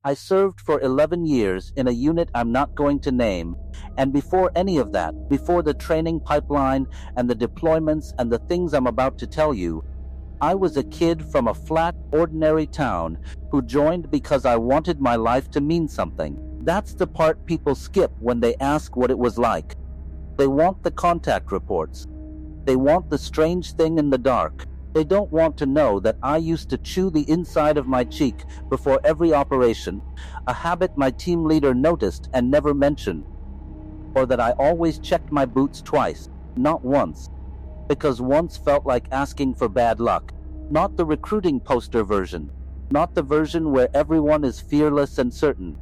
I served for 11 years in a unit I'm not going to name, and before any of that, before the training pipeline and the deployments and the things I'm about to tell you, I was a kid from a flat, ordinary town who joined because I wanted my life to mean something. That's the part people skip when they ask what it was like. They want the contact reports. They want the strange thing in the dark. They don't want to know that I used to chew the inside of my cheek before every operation, a habit my team leader noticed and never mentioned. Or that I always checked my boots twice, not once. Because once felt like asking for bad luck. Not the recruiting poster version. Not the version where everyone is fearless and certain.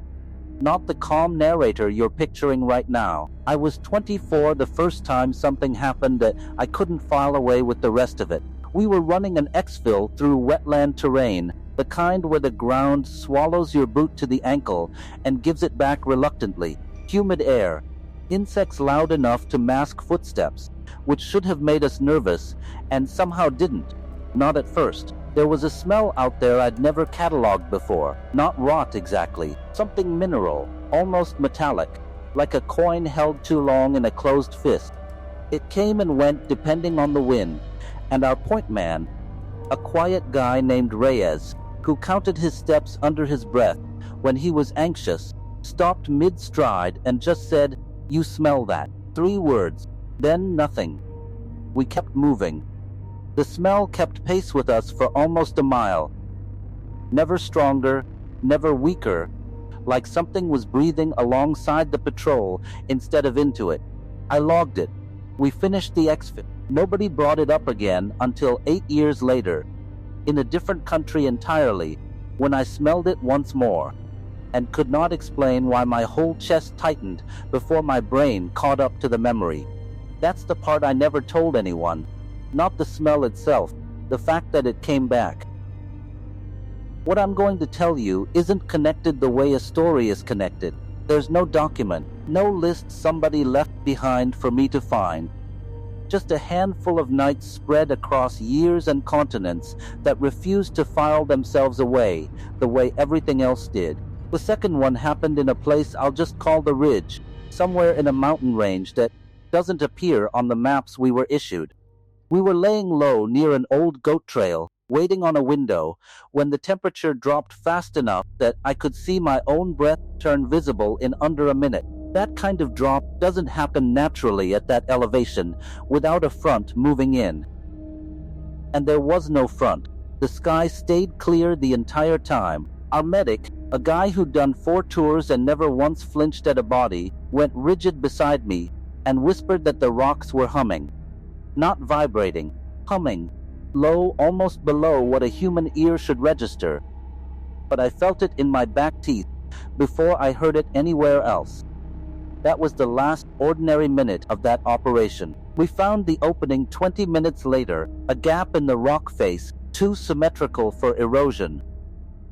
Not the calm narrator you're picturing right now. I was 24 the first time something happened that I couldn't file away with the rest of it. We were running an exfil through wetland terrain, the kind where the ground swallows your boot to the ankle and gives it back reluctantly. Humid air. Insects loud enough to mask footsteps, which should have made us nervous, and somehow didn't. Not at first. There was a smell out there I'd never catalogued before. Not rot exactly. Something mineral, almost metallic, like a coin held too long in a closed fist. It came and went depending on the wind, and our point man, a quiet guy named Reyes, who counted his steps under his breath when he was anxious, stopped mid-stride and just said, "You smell that." 3 words, then nothing. We kept moving. The smell kept pace with us for almost a mile. Never stronger, never weaker, like something was breathing alongside the patrol instead of into it. I logged it. We finished the exfil. Nobody brought it up again until 8 years later, in a different country entirely, when I smelled it once more, and could not explain why my whole chest tightened before my brain caught up to the memory. That's the part I never told anyone. Not the smell itself, the fact that it came back. What I'm going to tell you isn't connected the way a story is connected. There's no document, no list somebody left behind for me to find. Just a handful of nights spread across years and continents that refused to file themselves away the way everything else did. The second one happened in a place I'll just call the Ridge, somewhere in a mountain range that doesn't appear on the maps we were issued. We were laying low near an old goat trail, waiting on a window, when the temperature dropped fast enough that I could see my own breath turn visible in under a minute. That kind of drop doesn't happen naturally at that elevation without a front moving in. And there was no front. The sky stayed clear the entire time. Our medic, a guy who'd done 4 tours and never once flinched at a body, went rigid beside me and whispered that the rocks were humming. Not vibrating, humming, low, almost below what a human ear should register. But I felt it in my back teeth before I heard it anywhere else. That was the last ordinary minute of that operation. We found the opening 20 minutes later, a gap in the rock face, too symmetrical for erosion.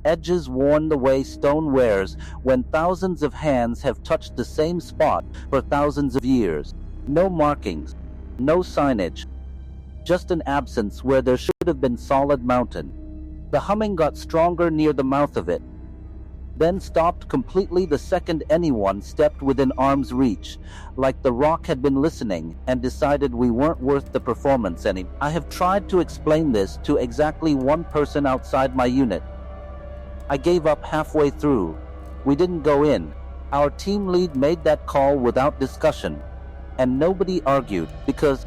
Edges worn the way stone wears when thousands of hands have touched the same spot for thousands of years. No markings, no signage, just an absence where there should have been solid mountain. The humming got stronger near the mouth of it, then stopped completely the second anyone stepped within arm's reach, like the rock had been listening and decided we weren't worth the performance any. I have tried to explain this to exactly one person outside my unit. I gave up halfway through. We didn't go in. Our team lead made that call without discussion, and nobody argued, because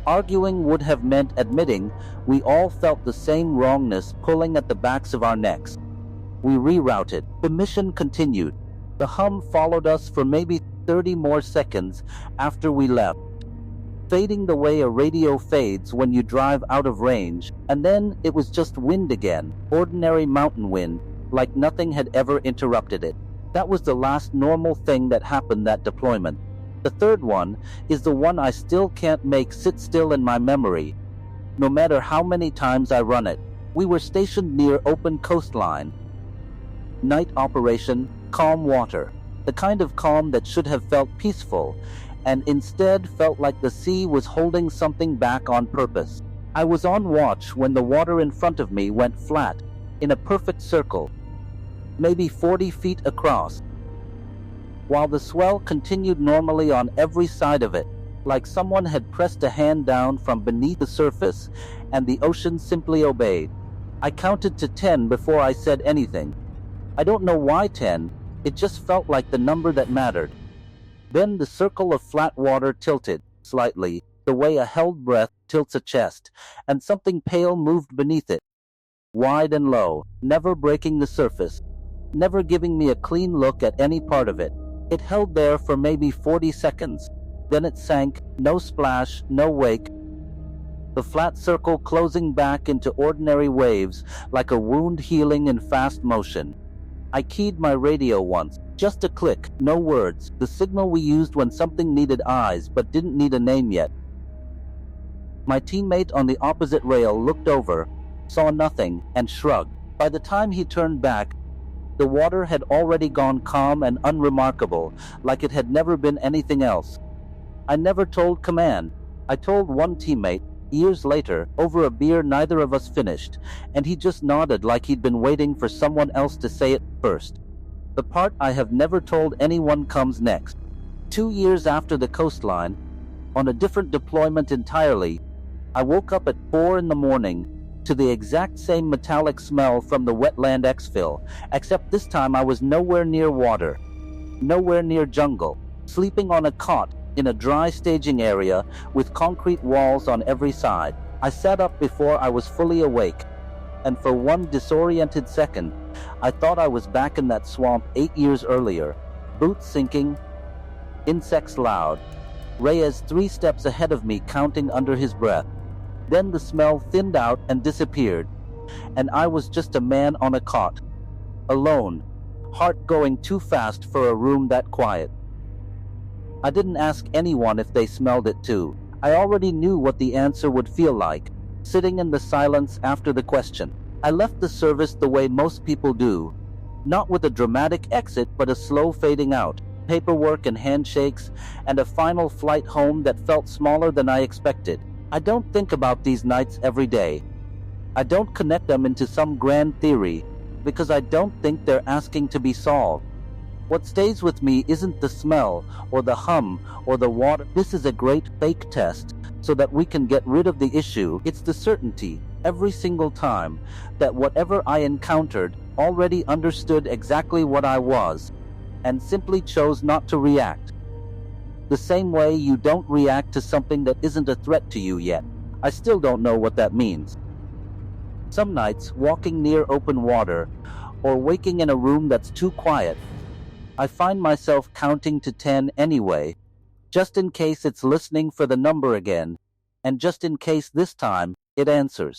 arguing would have meant admitting we all felt the same wrongness pulling at the backs of our necks. We rerouted. The mission continued. The hum followed us for maybe 30 more seconds after we left, fading the way a radio fades when you drive out of range, and then it was just wind again, ordinary mountain wind, like nothing had ever interrupted it. That was the last normal thing that happened that deployment. The third one is the one I still can't make sit still in my memory, no matter how many times I run it. We were stationed near open coastline. Night operation, calm water. The kind of calm that should have felt peaceful, and instead felt like the sea was holding something back on purpose. I was on watch when the water in front of me went flat, in a perfect circle. maybe 40 feet across, while the swell continued normally on every side of it, like someone had pressed a hand down from beneath the surface, and the ocean simply obeyed. I counted to 10 before I said anything. I don't know why 10, it just felt like the number that mattered. Then the circle of flat water tilted, slightly, the way a held breath tilts a chest, and something pale moved beneath it, wide and low, never breaking the surface, never giving me a clean look at any part of it. It held there for maybe 40 seconds. Then it sank, no splash, no wake, the flat circle closing back into ordinary waves like a wound healing in fast motion. I keyed my radio once, just a click, no words, the signal we used when something needed eyes but didn't need a name yet. My teammate on the opposite rail looked over, saw nothing, and shrugged. By the time he turned back, the water had already gone calm and unremarkable, like it had never been anything else. I never told command. I told one teammate, years later, over a beer neither of us finished, and he just nodded like he'd been waiting for someone else to say it first. The part I have never told anyone comes next. 2 years after the coastline, on a different deployment entirely, I woke up at 4 in the morning to the exact same metallic smell from the wetland exfil, except this time I was nowhere near water, nowhere near jungle, sleeping on a cot in a dry staging area with concrete walls on every side. I sat up before I was fully awake, and for one disoriented second, I thought I was back in that swamp 8 years earlier. Boots sinking, insects loud, Reyes 3 steps ahead of me counting under his breath. Then the smell thinned out and disappeared, and I was just a man on a cot, alone, heart going too fast for a room that quiet. I didn't ask anyone if they smelled it too. I already knew what the answer would feel like, sitting in the silence after the question. I left the service the way most people do, not with a dramatic exit but a slow fading out, paperwork and handshakes, and a final flight home that felt smaller than I expected. I don't think about these nights every day. I don't connect them into some grand theory, because I don't think they're asking to be solved. What stays with me isn't the smell, or the hum, or the water. This is a great fake test, so that we can get rid of the issue. It's the certainty, every single time, that whatever I encountered already understood exactly what I was, and simply chose not to react. The same way you don't react to something that isn't a threat to you yet. I still don't know what that means. Some nights, walking near open water, or waking in a room that's too quiet, I find myself counting to 10 anyway, just in case it's listening for the number again, and just in case this time it answers.